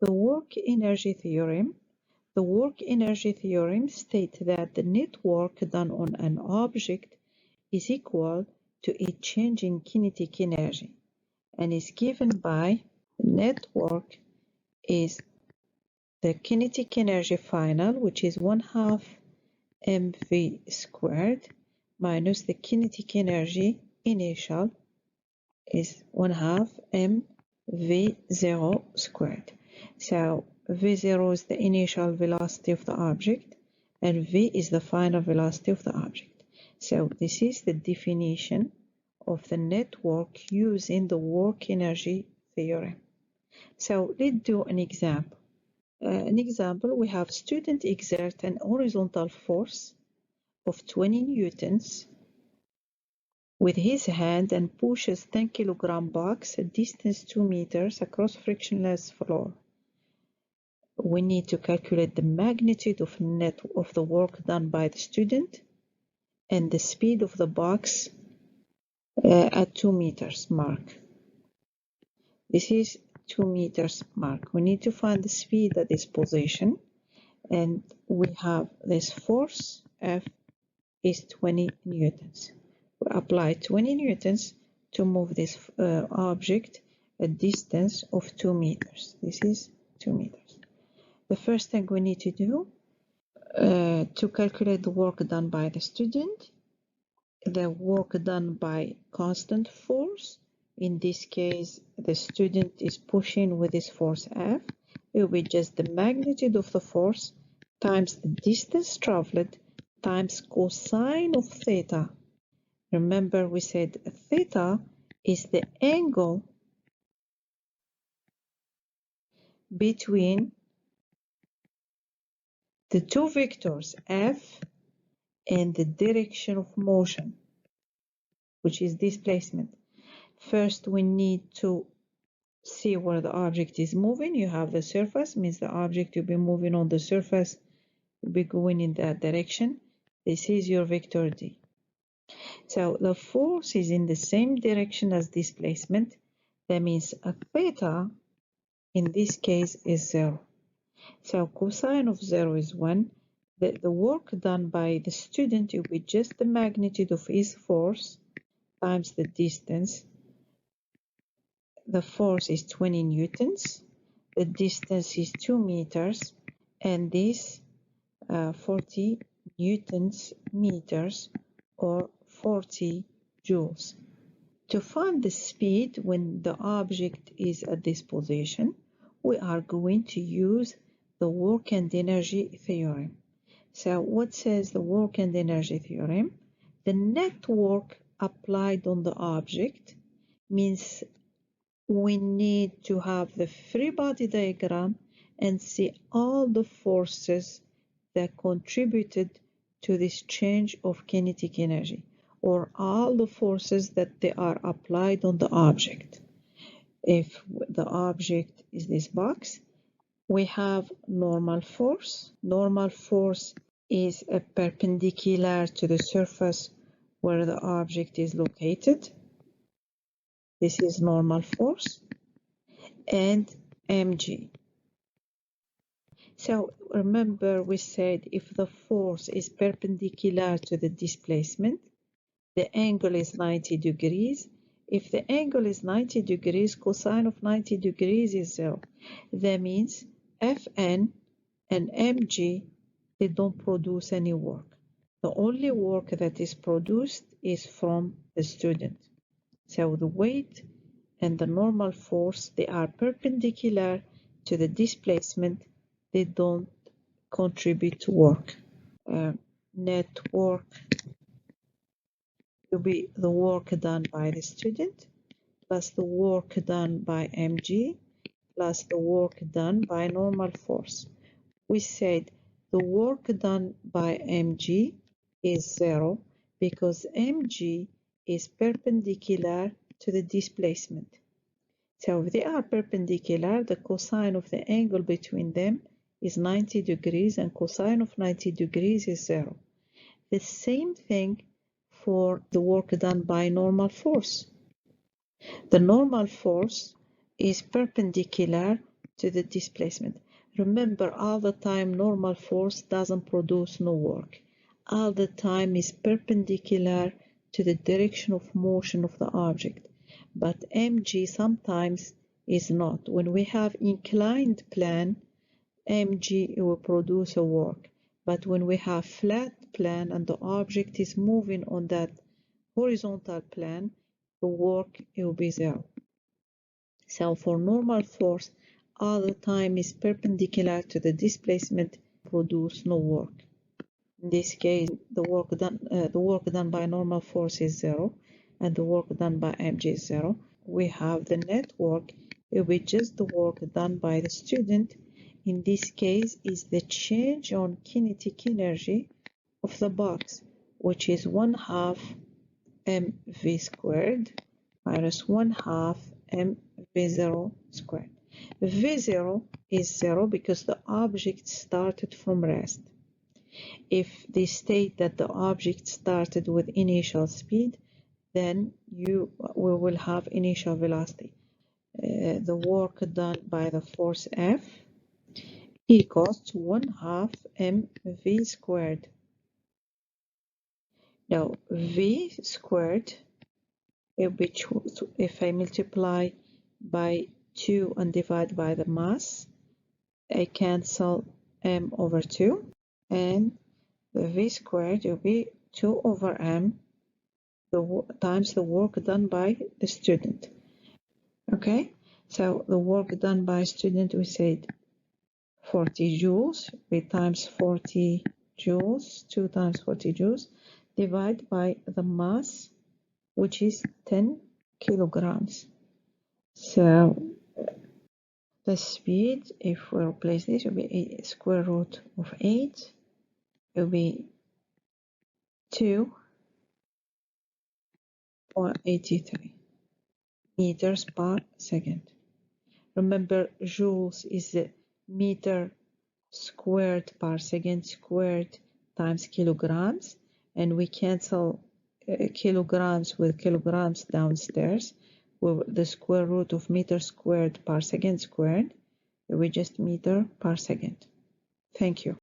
The work energy theorem. The work energy theorem states that the net work done on an object is equal to its change in kinetic energy and is given by net work is the kinetic energy final, which is 1/2 mv squared minus the kinetic energy initial is 1/2 mv0 squared. So v0 is the initial velocity of the object and v is the final velocity of the object. So this is the definition of the net work used in the work energy theorem. So let's do an example. We have student exert an horizontal force of 20 newtons with his hand and pushes 10 kilogram box a distance 2 meters across frictionless floor. We need to calculate the magnitude of the work done by the student and the speed of the box at 2 meters mark. This is 2 meters mark. We need to find the speed at this position, and we have this force F is 20 newtons. We apply 20 newtons to move this object a distance of 2 meters. This is 2 meters. The first thing we need to do to calculate the work done by the student, the work done by constant force. In this case, the student is pushing with this force F. It will be just the magnitude of the force times the distance traveled times cosine of theta. Remember, we said theta is the angle between the two vectors F and the direction of motion, which is displacement. First, we need to see where the object is moving. You have the surface, means the object will be moving on the surface, will be going in that direction. This is your vector D. So the force is in the same direction as displacement. That means a theta in this case is 0. So cosine of 0 is 1. The work done by the student will be just the magnitude of his force times the distance. The force is 20 newtons. The distance is 2 meters. And this 40 newtons meters or 40 joules. To find the speed when the object is at this position, we are going to use the work and energy theorem. So what says the work and energy theorem? The net work applied on the object means we need to have the free body diagram and see all the forces that contributed to this change of kinetic energy, or all the forces that they are applied on the object. If the object is this box, we have normal force. Normal force is perpendicular to the surface where the object is located. This is normal force, and mg. So remember, we said if the force is perpendicular to the displacement, the angle is 90 degrees. If the angle is 90 degrees, cosine of 90 degrees is 0. That means Fn and mg, they don't produce any work. The only work that is produced is from the student. So the weight and the normal force, they are perpendicular to the displacement. They don't contribute to work. Net work will be the work done by the student plus the work done by mg plus the work done by normal force. We said the work done by mg is 0 because mg is perpendicular to the displacement. So if they are perpendicular, the cosine of the angle between them is 90 degrees and cosine of 90 degrees is 0. The same thing for the work done by normal force. The normal force is perpendicular to the displacement. Remember, all the time normal force doesn't produce no work. All the time is perpendicular to the direction of motion of the object. But mg sometimes is not. When we have inclined plane, mg will produce a work. But when we have flat plane and the object is moving on that horizontal plane, the work will be zero. So for normal force, all the time is perpendicular to the displacement, produce no work. In this case, the work done by normal force is zero, and the work done by mg is zero. We have the net work. It will be just the work done by the student. In this case, is the change on kinetic energy of the box, which is 1/2 mv squared minus 1/2 mv0 squared. V0 is 0 because the object started from rest. If they state that the object started with initial speed, then we will have initial velocity. The work done by the force F equals to 1/2 mv squared. Now v squared, if I multiply by 2 and divide by the mass, I cancel m over 2, and the v squared will be 2 over m times the work done by the student. Okay, so the work done by student, we said 40 joules, we times 40 joules, 2 times 40 joules, divide by the mass, which is 10 kilograms. So the speed, if we replace this, will be square root of 8, it will be 2.83 meters per second. Remember, joules is the meter squared per second squared times kilograms, and we cancel kilograms with kilograms downstairs. The square root of meter squared per second squared, we just meter per second. Thank you.